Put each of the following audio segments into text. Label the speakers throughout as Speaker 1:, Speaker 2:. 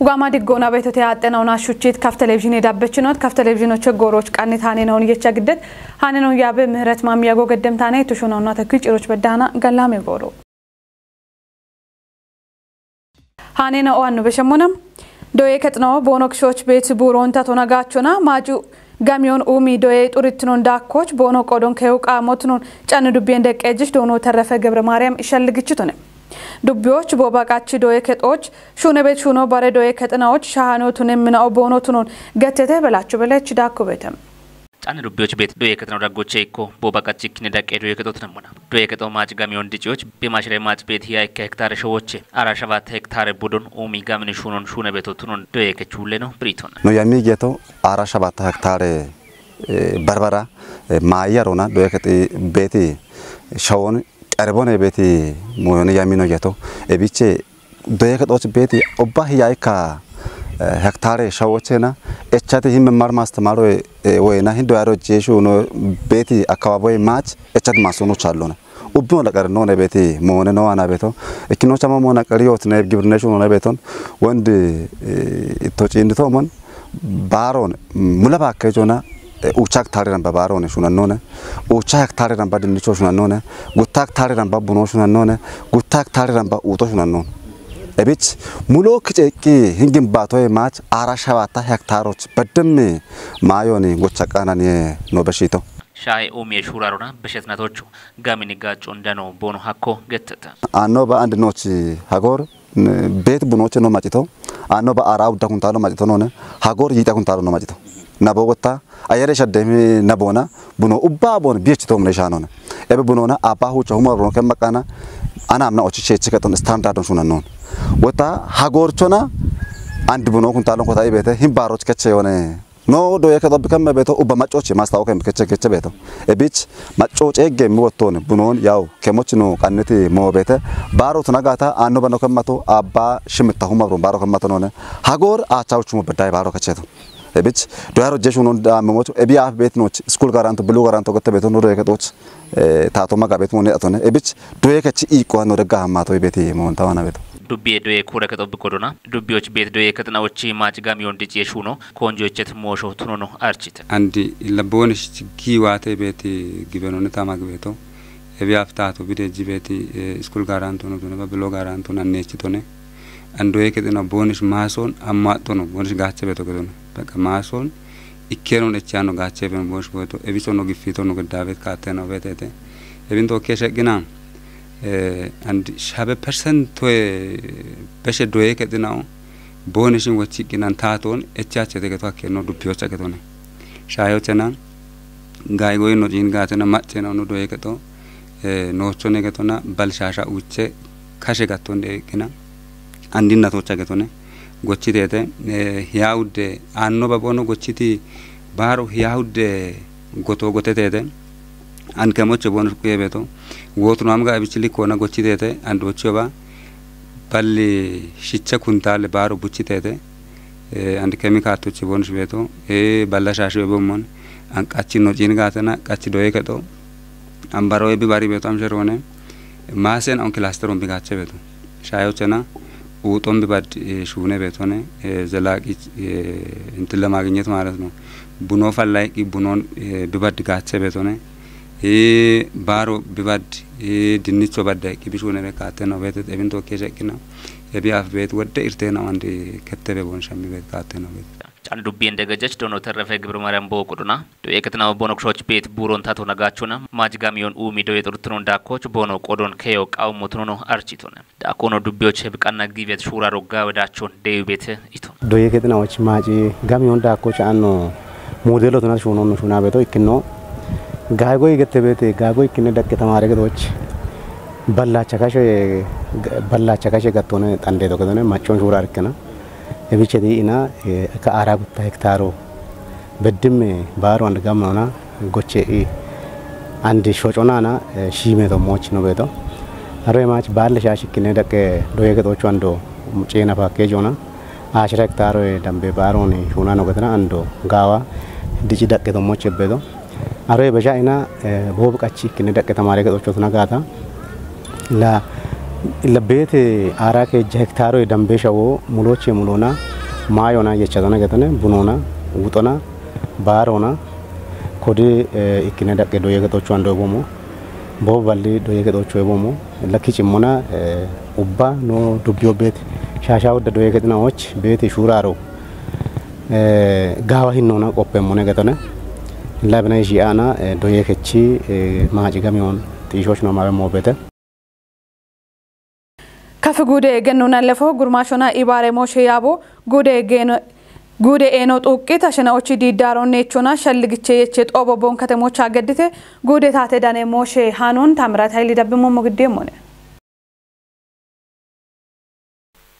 Speaker 1: وقام دقونا بيتو تياتنا وناشوتشيت كاف تلفزيون يدابتشنوت كاف تلفزيونو تشغوروش قانيت هانينون يچغدد هانينون ياب مهرت مامياغو قدمتانه تشونونا تكيچ روچ بدانا قلامي غورو هانينا اوانو بشمونم دوي كتنو بونوكشوچ بيت بورونتا توناغاچونا ماجو ጋሚዮን ኡሚ ዶዬ ጡሪትኑን ዳኮች ቦኖ ቆዶን ከውቃ ሞትኑን ጫን ዱቤ እንደቀጅሽ ዶኖ ተረፈ ገብረ ማርያም ይሸልግችቱን ዱቤዎች ቦባቃች ዶዬ ከጦች ሹነ ቤት ሹኖ ባረ ዶዬ ከጥናዎች ሻሃኖቱን ምናው ቦኖቱን ገተተ በላችሁ በለች ዳኮ ቤተም
Speaker 2: ጫን ዱቤዎች ቤት ዶዬ ከተናው ዳጎቼ እኮ ቦባቃች ኪነ ዳቀ ዶዬ ከጦት ነውና ዶዬ ከጦ ማጭ ጋሚዮን ድጪዎች በማሽሬ ማጭ ቤት ያ ሄክታር ሸዎች 47 ሄክታር ቡዱን ኡሚ ጋምን ሹኖን ሹነ ቤቶቱን ዶዬ ከቹለ ነው ብሪቶን
Speaker 3: ነው የሚጌቶ 47 ሄክታር በርበራ ማያሮና ዶዬ ከጤ ቤት ሸውን ቀርቦነ ቤት ሞዮን ያሚኖ ጌቶ እቢቼ ዶዬ ከጦች ቤት ኦባ ያይካ ሄክታር ሸዎችና እቻተ ይመማር ማስተማሩ ወይና ሂንዶ ያሮ ጄሹ ነው ቤቲ አካባቢው ማች እቻት ማሶኖች አሉና ኡብኖ ለቀር ነው ቤቲ ሞነ ነው አና ቤቶ እኪኖቻ ሞነ ቀሪዮት ነው ግብርነሹ ነው ቤቶን ወንድ ኢቶጪ እንድቶሞን ባሮን ሙለባከጆና ኡቻክ ታሪራን በባሮን ሹናኖነ ኡቻክ ታሪራን በድንቾ ሹናኖነ ጉታክ ታሪራን በቡኖ ሹናኖነ ጉታክ ታሪራን በኡቶ ሹናኖነ እቢች ሙሉ ከጨቂ ህንግም ባቶይ ማች 47 ሄክታሮች በደም ማዮኒ ጎቻቃናን ነው በሽቶ
Speaker 2: ሻይ ኡሚ ሹራሮና በሸትናቶቹ ጋሚኒ ጋጮ እንደኖ ቦኖ ሀኮ ገተተ
Speaker 3: አኖ በአንድ ኖች ሀጎር ቤት ቡኖች ነው ማጭቶ አኖ በአራው ዳኩንታሎ ማጭቶ ነው ሀጎር ይጣኩንታሎ ነው ማጭቶ ናቦጎታ አየረ ሸደሚ ናቦና ቡኖ ኡባ ቦን ቢችቶ ምነሻ ነው እበ ቡኖና አባሁ ጨሁማ ሮን ከመቃና አናምና ኦቺ ቼችከቶን ስታንዳርዶን ሹና ነው ወታ ሀጎርቾና አንድ ቡኖ ኩንታሎን ኮታይ ቤተ ሂምባሮች ከቸ የሆነ ኖ ዶ የከጠብከም ቤቶ ኡበማጮች ማስታወከም ከቸ ቤቶ እቢች ማጮጭ ገም ወቶን ቡኖን ያው ከሞች ነው ቀንቲ ሞ ቤተ ባሮት ነጋታ አኖ በኖ ከመቶ አባ ሽምታሁ ማብሮን ባሮ ከመቶ ነው ሀጎር አቻውቹ በዳይ ባሮ ከቸቶ እቢች ዶያሮ ጀሹ ነው ዳመሞች እቢ አፍ ቤት ነው ስኩል ጋራንቶ ብሉ ጋራንቶ ገተ ቤቶ ነው የከጦች ታቶ ማጋ ቤት ሞኔ አቶነ እቢች ዶየ ከቺ ኢቆ ነው ደጋ ማቶ ቤት ሞን ታዋና ቤቶ
Speaker 2: ዱቤ ዶዬ ኩረ ከጠብቆዶና ዱቤዎች ቤት ዶዬ ከተናዎች ማጭ ጋሚዮን ድጪ የሹ ነው ኮንጆቸት ሞሾ ትኖ ነው አርቺት
Speaker 4: አንዲ ለቦንሽ ጊዋቴ ቤት ግበኖነ ታማግ ቤቶ እቢ አፍታቶ ቢደጂ ቤት ስኩል ጋራንቶ ነው ነው ብሎ ጋራንቶ ናነችቶነ አንዶዬ ከተና ቦንሽ ማሶን አማጦ ነው ቦንሽ ጋቸ ቤቶ ከተነ በቃ ማሶን ኢኬኖን እቻኖ ጋቸ ቤን ቦንሽ ቤቶ እቢሶ ነው ግፊቶ ነው ገዳቤት ካተ ነው ቤተተ እቢንቶ ከሸግና and shabe percent beshe doye kedinaw bonishin wachikinan taton echache degeto akeno dupiocha ketone shayo chena gaigoy no jin gatena machena no doye keto no chone ketona balshasha uche kashe gatonde kena andinna tocha ketone gochitete yaude anno babono gochiti baro yaude goto gotetete an kemoche bonus kuyebeto wotno amga abichili kona gochitete and ochoba balli shicha kuntale baro buchitete and kemika tuchi bonus beto balla shashe bomon an kachino jingatana kachido eketo ambaro ebi bari beto amjerone masen on cluster on bigache beto shayo chena utom bibad shune betone zelaki intilla magnet ማለት ነው ቡኖ ፈላይ ቡኖን bibad gache betone baro bibad dinnicho badda kibishune rekate no betet ebinto keshekina ebi af bet wede irtena ande ketebe bon shami bet kate no bet
Speaker 2: ጫን ዱቤ እንደገጀች ዶኖ ተረፈ ግብረ ማርያም ቦቆዱና ዶ የከተናው ቦኖክሾች ቤት ቡሮን ታቶ ነጋቹና ማጅጋሚዮን ኡሚ ዶ የጥሩትኖ ዳኮች ቦኖ ቆዶን ከየው ቃው ሞትኖ ነው አርቺቶነ ዳኮኖ ዱቤዎች ህብቃና ግቤት ሹራ ሮጋ ወዳቾን ደዩ ቤት ይቶ
Speaker 5: ዶ የከተናዎች ማጂ ጋሚዮን ዳኮች አኖ ሞዴሎት ናት ሹኖ ነው ሹና ቤቶ ይክኖ ጋጎይ ገተቤት ጋጎይ ክነ ደቅ ተማሪ ገቶች በላቻ ካሸ ገቶነ ጠንዴ ተከተነ ማቾን ሹራ አርከና እቢቸዲ ኢና ከአራጉታ ሄክታሮ በድም ባሮ አንድ ጋማና ጎቼ አንድ ሾጮናና ሺሜቶ ሞች ነው ቤቶ አረማች ባለሻሽ ክነ ደቅ ዶየ ገቶቹ አንዶ ሙጬና ፓኬጆና 10 ሄክታሮ ደምቤ ባሮኒ ሹና ነው ገተና አንዶ ጋዋ ዲጂ ደቅ ተሞች ቤቶ አረ በጃይና ቦብቃቺ ክነ ደቅ ተማሪ ገቶቹ ተናጋታ ላ ለቤት አራከ ሄክታሮ ደምቤ ሸው ሙሎች ሙሎና maayona jechadona gatone bunona wutona baarona kodi ikkine daqqe doyegetochu ando bomo bo balli doyegetochu ebomo lakki cimmona ubba no dubbiyo bet shasha wudda doyegetinaዎች ቤት ሹራሮ ጋዋ ሂኖና ቆጴሞነ gatone labna jiana doyekechi maajigamion ጢሾች ነው ማለት ሞበተ
Speaker 1: ከፍ ጉዴ ገኑና ለፎ ጉርማሾና ኢባሬ ሞሼ ያቦ ጉዴ ኤኖ ጡቂ ተሸናዎች ዲዳሮን ነቾና ሸልግቼ የቼ ጦቦቦን ከተሞች አገድተ ጉዴ ታተ ዳኔ ሞሼ ሃኑን ታምራት ኃይል ደብሞ ሞግዴ ሞነ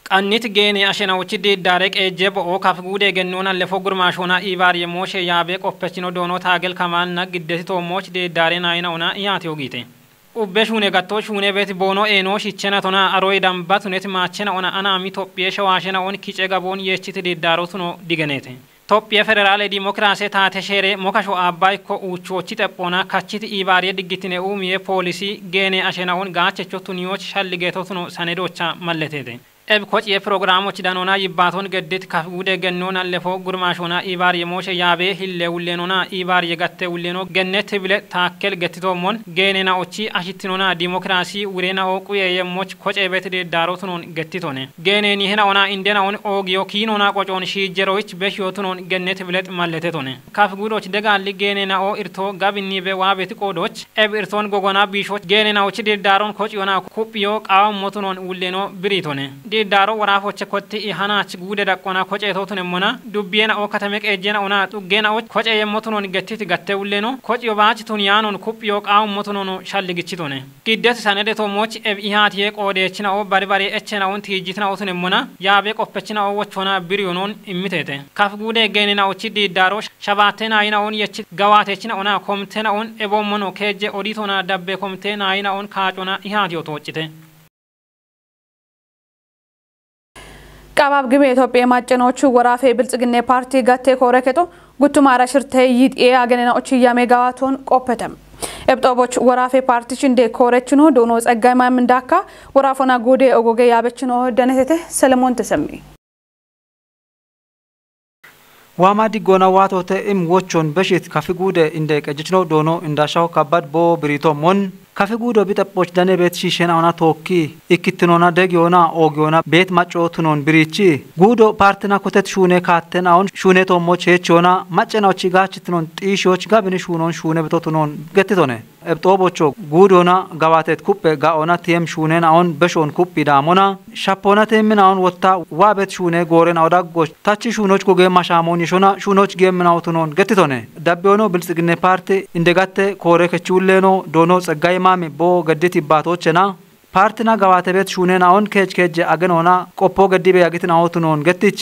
Speaker 6: ቀኒት ጌኔ አሸናዎች ዲዳረቅ ኤጀቦ ከፍ ጉዴ ገኑና ለፎ ጉርማሾና ኢባሬ ሞሼ ያቤ ቆፈችኖ ዶኖ ታገል ከማና ግደቲ ቶሞች ዲዳሬ ናይናውና ያቴው ጊቴ ubbeshune gatto shune beti bono eno shichena tona aroi damba tunet machena ona anami Tophiya shawashena on kice gabon yechiti didaro tuno diganete Tophiya federale demokrasi taate shere mokasho abbay ko uchochi tepona kachiti ibariye digitine umiye polisi gene ashena on gachecho tuniyoch shalligeto tuno sanedocha malletete eb kochi programoch danona yibaton geddit kafude gennona lefo gurmashona ibariye moshe yabe hille ullenona ibariye gatte ulleno gennete bile takkel gettitomon genena ochi ashittinona demokrasi urena oquye yemoch koche betide darotunon gettitone geneni hena ona indena on ogyo kinona qochon shijeroich beshotunon gennete bile malletetone kafudoch degalli genena o irto gabinni be wabeti qodoch eb irton gogona bishoch genena ochi de daron kochiona kupiyo qawam motunon ulleno biritone daro warafoche kotti ihanach gude daqqona koche totune mona dubbiyena o katamek ejena ona tuggena o koche yemotunon gettiti gatte ulleno koche baach tunyanon kuppiyo qaw motunono shalligichitone giddet sanede to moch eb ihatiye qodechina o bari echena on tijitna otune mona yabe qoppechina o wochona biryonon immitete kaf gude genena ochi di daro shabatena ina on yechi gawatechina ona komtena on ebo mono keje oditona dabbe komtena ina on kaachona ihatiyo tochite ቀባብ ግሜ ኢትዮጵያ ማጨኖቹ ወራፌ ብልጽግና ፓርቲ ጋቴ ኮረከቶ ጉቱማራ ሽርተ ይጥ ያገነናዎች ያሜጋዋቶን ቆፈተም እብጦቦች ወራፌ ፓርቲሽ እንደ ኮረችኖ ዶኖ ጸጋይማ ምንዳካ ወራፎና ጎዴ ኦጎጌ ያበችኖ ደነተተ ሰለሞን ተሰሚ
Speaker 7: ዋማዲ ጎና ዋቶተ እም ወቾን በሽት ካፊጉደ እንደ ቀጅችኖ ዶኖ እንዳሻው ከባድ ቦ ብሪቶ ሞን ካፊጉዶ ቢጠጶች ደኔ ቤት ሺሸና ኦና ቶኪ ኢክትኖና ደጊዮና ኦጊዮና ቤት ማጮቱኖን ብሪቺ ጉዶ ፓርቲና ኮተት ሹኔ ካተናውን ሹኔ ቶሞች ሄቾና ማጨናዎች ጋችትኖን ጢሾች ጋብኒ ሹኖን ሹኔ በቶቱኖን ገትቶነ እብጦቦቾ ጉዶና ጋባቴት ኩፕ ጋኦና ቲም ሹኔን አሁን በሾን ኩፕ ዳሞና ሻፖና ተምናውን ወታ ዋቤት ሹኔ ጎሬን አውዳጎች ታቺ ሹኖች ኮገ ማሻሞን ይሾና ሹኖች ገምናውቱኖን ገትቶነ ዳቢዮኖ ብልጽግና ፓርቲ እንደጋተ ኮሬ ከቹሌኖ ዶኖ ጸጋይ ማሚ ቦ ገድት ይባቶችና ፓርቲና ጋባተቤት ሹኔን አሁን ከጅ አገኖና ቆፖ ገዲበ ያግትን አውቱኖን ገትቺ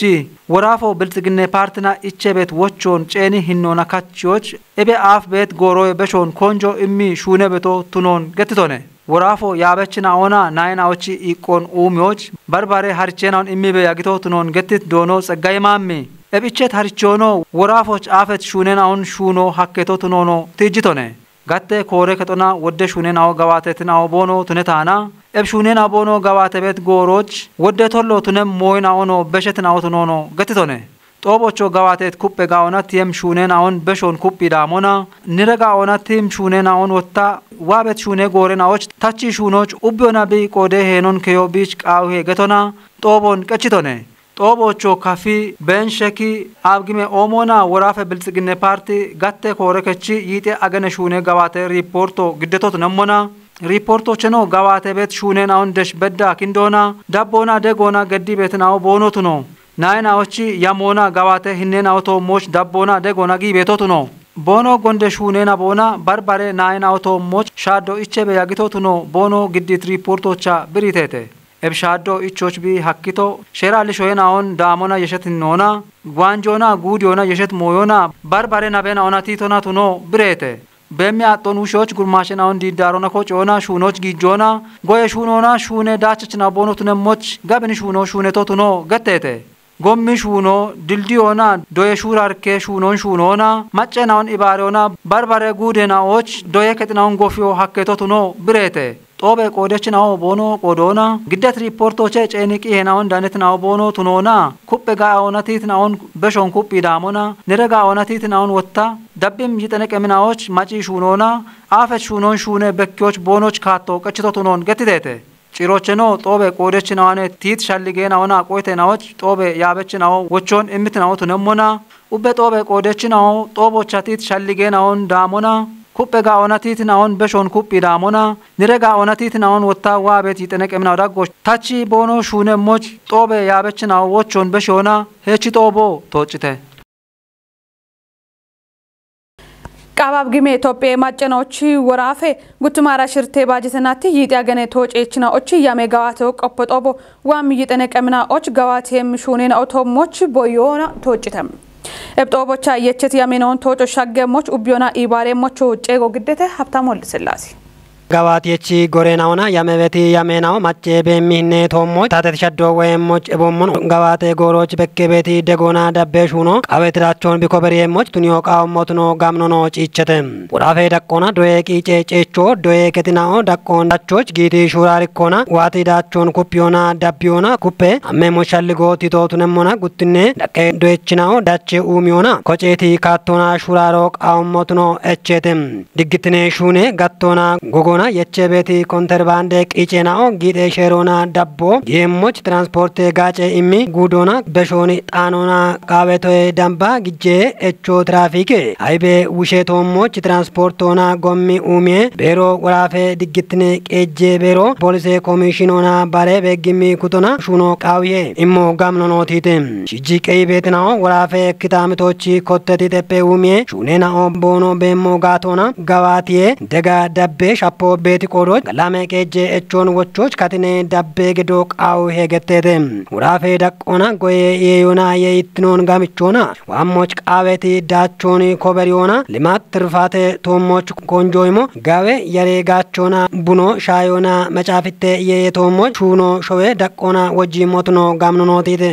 Speaker 7: ወራፎ ብልጽግና ፓርቲና ኢቸቤት ወቾን ጨኒ ሂኖና ካቺዎች ኤቤ አፍ ቤት ጎሮ በሾን ኮንጆ እሚ ሹኔ በቶ ቱኖን ገትቶነ ወራፎ ያበችና ኦና ናይናዎች ኢቆን ኡሚዎች በርባሬ ሀርቼናውን እሚ በ ያግቶ ቱኖን ገትት ዶኖ ጸጋይ ማሚ ኤብቸት ሀርቾኖ ወራፎች አፈት ሹኔን አሁን ሹኖ ሀከቶ ቱኖኖ ትጅቶነ gatte kore katona wodde shunen aw gawatetin aw bono tunetana eb shunen abono gawatebet goroch wodde tollo tunem moyna ono beshetin aw tunono gatitone tobocho gawatet kuppe gaona tiem shunen awon beshon kuppi damona nirega ona tim shunen awon wotta wabet shune goren awch tachi shunoch ubbona bi qode henon keyo bich qawhe gatona tobon qachitone tobocho kafi bensheki abgime omona warafe bilጽግና ፓርቲ gatte korekechi yite agane shune gawate reporto giddetot namona reportocheno gawate bet shune naun desh bedda kindona dabbona degona gaddi betnaw bonotuno nayna ochi yamona gawate hinnena auto moch dabbona degona gi betotuno bono gonde shune na bona barbare nayna auto moch shado ichebe yagitotuno bono giddit reportocha biritete ebshado ichoch bi hakkito sherali shoynaon damona yeshetinona gwanjona gudiona yeshet moyona barbare nabena ona titona tuno brete bemi atonu shoch gurmashena on didarona kochona shunoch gijona goye shunona shune dachchna bono tunemoch gabni shuno shune totuno gattete gommi shuno dildiona doye shurarke shunon shunona maccenaon ibareona barbare gudena och doye ketnaon gofio hakketo tuno brete ጦቤ ቆደችናው ቦኖ ቆዶና ግደት ሪፖርቶቼ ጨኒቂ ሄናውን ዳነትናው ቦኖ ቱኖና ኩጴ ጋኦናቲትናውን በሾን ኩጲ ዳሞና ንረጋ ኦናቲትናውን ወታ ደብም ይጠነቀምናዎች ማጪ ሹኖና አፈች ሹኖን ሹነ በኪዎች ቦኖች ካቶ ቀጭቶ ቱኖን ገትቴቴ ጭሮችኖ ጦቤ ቆደችናዋኔ ቲት ሻሊጌናውና ቆይቴናዎች ጦቤ ያበችናው ወቾን እምትናው ቱነሞና ኡበ ጦቤ ቆደችናው ጦቦቻ ቲት ሻሊጌናውን ዳሞና ኩጴ ጋኦናቲትናውን በሾን ኩጲ ዳሞና ንረጋ ኦናቲትናውን ወታ ዋቤት ይጠነቀምናው ዳጎች ታቺ ቦኖ ሹነሞች ጦቤ ያበችናው ወቾን በሾና ሄቺ ጦቦ ቶጭቴ
Speaker 1: ቃባብ ግሜ ኢትዮጵያ ማጨናዎች ወራፌ ጉትማራ ሽርቴ ባጀተናቲ ይጣገነ ቶጨችና ኦቺ ያሜጋዋቶ ቆፖጦቦ ዋም ይጠነቀምና ኦች ጋዋት የምሹኔን አውቶሞች ቦዮና ቶጭተም እብጦቦቻ የቸት ያሜናውን ቶጮ ሻገሞች ኡቢዮና ኢባሬሞች ጨጎ ግደተ ሀብታሞል ስላሴ
Speaker 8: gawaatichi gorenaawna yamebeti yamenaaw macce beemihne toommo taate shaddo weemmoch ebommono gawaate goroch bekkebeti degona dabbeshuno qawetirachon bikoberiemoch tunio qaawmotuno gamnono ciichete urafe daqqona doye qiice ceecho doye ketinao daqqon dachoch giiti shurarikkona waati dachon kuppiona dabbiona kuppe ammemo shalligo titotunemmona guttinne daqqe doyechinao dache uumiona koceeti kaattona shuraro qaawmotuno echete diggitine shune gattona gogona የቸቤቲ ኮንትራባንድ ቂጨናኦ ጊዴ ሼሮና ዳቦ የሞች ትራንስፖርት ጋጨ ኢሚ ጉዶና በሾኒ ጣኖና ቃበቶ ዳምባ ግጄ እቾ ትራፊክ አይቤ ውሸቶሞች ትራንስፖርቶና ጎሚ ኡሜ ቤሮ ወራፌ ድግትነ ቄጄ ቤሮ ፖሊስ ኮሚሽኖና ባሬ በግሚ ኩቶና ሹኖ ቃውዬ ኢሞ ጋምኖኖቲት ሺጂ ቀይ ቤትናኦ ወራፌ ክታምቶች ኮተቲ ተፔ ኡሜ ሹኔናኦ ቦኖ በሞ ጋቶና ጋዋቲዬ ደጋ ዳቤ ሻፖ ቤቲ ቆሮች ገላሜ ቄጄ እቾን ወቾች ካቲኔ ዳቤ ገዶ ቃው ሄገቴቴ ወራፌ ዳቆና ጎዬ የዮና የይትኖን ጋምቾና ዋሞች ቃቤቲ ዳቾኒ ኮበሪዮና ልማት ትርፋቴ ቶሞች ኮንጆይሞ ጋዌ የሬጋቾና ቡኖ ሻዮና መጫፍቴ የየቶሞች ሹኖ ሾዌ ዳቆና ወጂ ሞትኖ ጋምኖኖቲቴ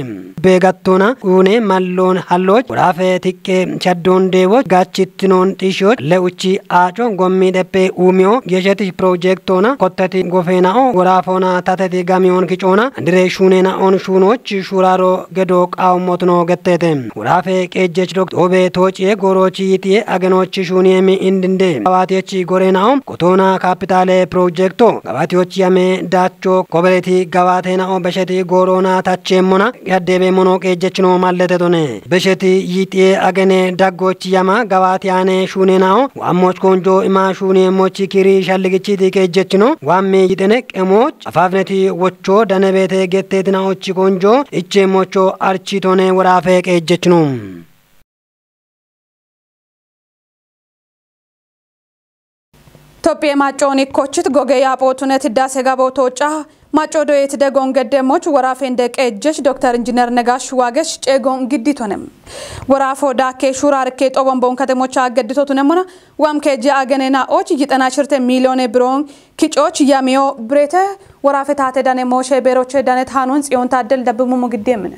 Speaker 8: ቤጋቶና ኡኔ ማሎን ሀሎች ወራፌ ቲቄ ቻዶን ዴቦች ጋችትኖን ጢሾች ለኡቺ አጮ ጎሚ ደፔ ኡሚዮ የሸቲ ፕሮጀክቶና ኮተቲ ጎፌናኦ ወራፎና ታተቲ ጋሚዮን ኪጮና እንድሬ ሹኔና ኦን ሹኖች ሹራሮ ገዶ ቃውሞትኖ ገተተ ወራፌ ቄጀች ዶክቶቤ ቶጪ ጎሮቺ ይቲ አገኖች ሹኔሚ እንድንዴ አዋቴች ጎሬናኦ ኮቶና ካፒታሌ ፕሮጀክቶ ጋባቲዎች ያሜ ዳቾ ኮበሬቲ ጋባቴናኦ በሸቲ ጎሮና ታቼሞና ያደቤ ሞኖ ቄጀች ነው ማለተቶነ በሸቲ ይቲ አገኔ ዳጎች ያማ ጋባቲያኔ ሹኔናኦ ዋሞች ኮንጆ ኢማ ሹኔ ሞቺ ኪሪ ሻልግቺ ዲከጀችኖ ዋሜ ይተነቅ እሞች አፋፍነቲ ወቾ ደነበቴ ገቴትናዎች ኮንጆ እቼሞቾ አርቺቶኔ ወራፌ ቀጀችኖ
Speaker 1: ኢትዮጵያ ማጮኒ ኮችት ጎገያ ፖቱነት ዳሴ ጋቦቶጫ ማጮዶ የትደጎን ገደሞች ወራፌ እንደቀጀች ዶክተር ኢንጂነር ነጋሽ ዋገሽ ጨጎን ግዲቶንም ወራፎ ዳኬ ሹራርኬ ጦቦንቦን ከተሞች አገድቶቱነምና ዋም ከጀ አገነና ኦች ይጠና ሽርተ ሚሊዮን ብሮን ኪጮች ያሚዮ ብሬተ ወራፌ ታተ ዳነ ሞሼ ቤሮች ዳነ ታኑን ጽዮን ታደል ደብሙ ሙግዴምን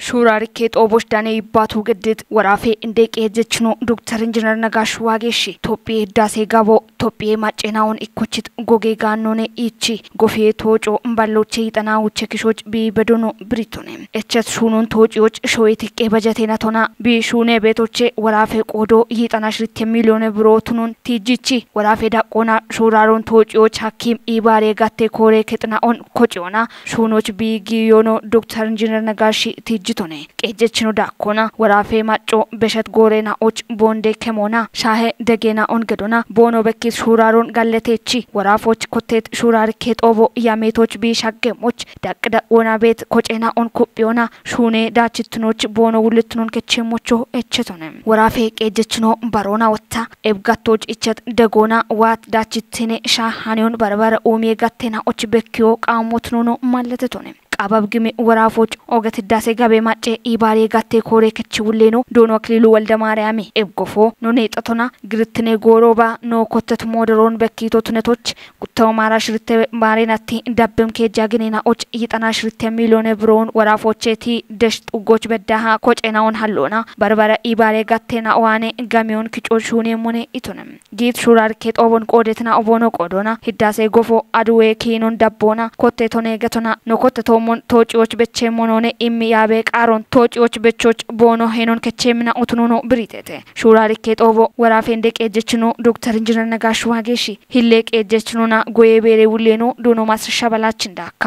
Speaker 9: ሹራርኬ ጦቦች ዳኔ ይባቱ ግድት ወራፌ እንደቀጀችኖ ዶክተር ኢንጂነር ነጋሽ ዋጌሽ ኢትዮጵያ ዳሴ ጋቦ ኢትዮጵያ ማጨናውን ኢኮችት ጎጌ ጋኖኔ ኢቺ ጎፌ ቶጮ እምባሎቼ ይጠናውቼ ክሾች ቢበዶኖ ብሪቶኔ እቸት ሹኑን ቶጪዎች ሾይትቄ በጀቴናቶና ቢሹኔ ቤቶቼ ወራፌ ቆዶ ይጠና ሽርት ሚሊዮን ብሮቱኑን ቲጂቺ ወራፌ ዳቆና ሹራሮን ቶጪዎች ሐኪም ኢባሬ ጋቴ ኮሬ ከጥናኦን ኮጪዮና ሹኖች ቢጊዮኖ ዶክተር ኢንጂነር ነጋሽ ቲጂ ቶኔ ቀጀችኖ ዳኮና ወራፌ ማጮ በሸት ጎሬና ኦች ቦንዴ ከሞና ሻሄ ደጌና ኦንገዶና ቦኖ በኪስ ሹራሮን ጋለቴቺ ወራፎች ኮቴት ሹራርኬ ጦቦ ያሜቶች ቢሻገሞች ዳቅዳ ወና ቤት ኮጨና ኦን ኮፒዮና ሹኔ ዳችትኖች ቦኖ ውልትኖን ከቸሞቾ እቸቶነ ወራፌ ቀጀችኖ ባሮና ወታ ኤብጋቶች እቸት ደጎና ዋት ዳችትኔ ሻሃኔውን በርበረ ኦሜ ጋቴና ኦች በኪዮ ቃሞትኖ ማለተቶነ qabab gime waraafoch ogat daase gabe macce ibaare gatte kore kachiwuleno dono aklilu walda maariyame ebgofo no neexatona ግርትኔ ጎሮባ ኖ ኮተት ሞደሮን በኪቶ ትነቶች ጉታው ማራ ሽርተ ማሬናቲ ዳብም ከጃግኔና ኦጭ ይጣና ሽርተ ሚሊዮን ብሮን ወራፎቼቲ ደሽጥ ኡጎች በዳሃ ኮጨናውን ሀሎና በርበረ ኢባሬ ጋቴና ዋኔ ጋሚዮን ክጮሹኔ ሞኔ ኢቱንም ጊት ሹራር ከጦቦን ቆዴትና ኦቦኖ ቆዶና ሂዳሴ ጎፎ አድዌ ኪኖን ዳቦና ኮቴቶኔ ገቶና ኖ ኮተቶሞን ቶጪዎች በቼ ሞኖኔ ኢሚያቤ ቃሮን ቶጪዎች በቾች ቦኖ ሄኖን ከቼምና ኡትኑኖ ብሪቴቴ ሹራር ከጦቦ ወራፌ እንደቀጀችኖ ዶክተር ኢንጂነር ነጋሽ ዋጌሺ ሂሌቅ ኤጀችኖና ጎየቤሬ ውሌኖ ዶኖ ማስረሻ በላችን ዳካ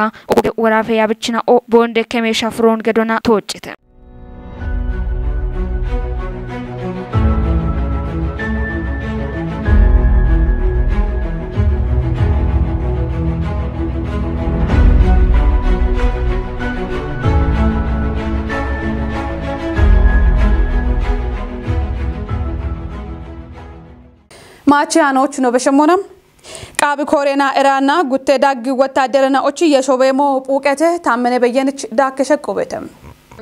Speaker 9: ወራፌ ያብችና ኦ ቦንደ ከሜሻ ፍሮን ገዶና ተወጭተ
Speaker 1: ማቻኖች ነው በሸሞነም ቃብ ኮሬና ኢራንና ጉቴ ዳግ ወታደርና ኦቺ የሾቤሞ ፑቀተ ታመነ በየነች ዳከሸቆበተም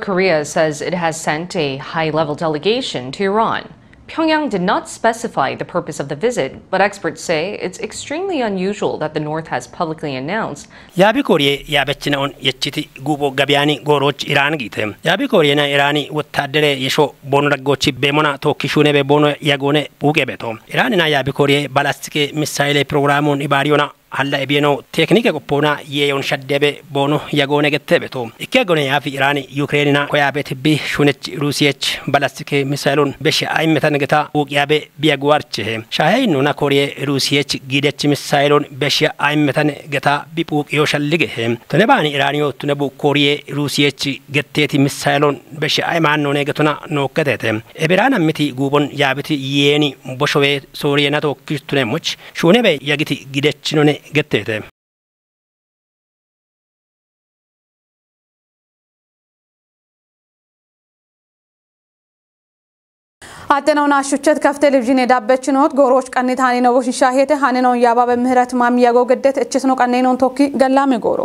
Speaker 10: Korea says it has sent a high-level delegation to Iran. Pyongyang did not specify the purpose of the visit, but experts say it's extremely unusual that the North has publicly announced.
Speaker 8: Yabi Korea yabechinaon yechiti gubo gabiani goroch Iran gitem. Yabi Korea na Irani wattadere yesho bono raggochi bemona tokishune be bono yagone pugebetom. Iran na Yabi Korea balistike missile programon ibariona alla ebieno teknika goppona yeyon shaddebe bono yagone gettebeto ikkegone yafi Iran Ukraine ko yabet bi shunech Rusiyech balistike misailon besh aymetan geta uqyabe biagwarche shahayno na Korea Rusiyech gidech misailon besh aymetan geta bi uqyo shallige tonebani Iran yo tunebu Korea Rusiyech getteti misailon besh aymanno negetona noketete eberana miti gubon yabeti yeni boshowe Suriya to kistunemuch shunebe yagiti gidechinone gettete
Speaker 1: አተናውና ሹቸት ከፍ ቴሌቪዥን የዳበችኖት ጎሮች ቀኒት ሃኔ ነው ወሽሻሄተ ሃኔ ነው ያባ በምህረት ማሚያጎ ገደት እችስ ነው ቀኔ ነው ቶኪ ገላሜ ጎሮ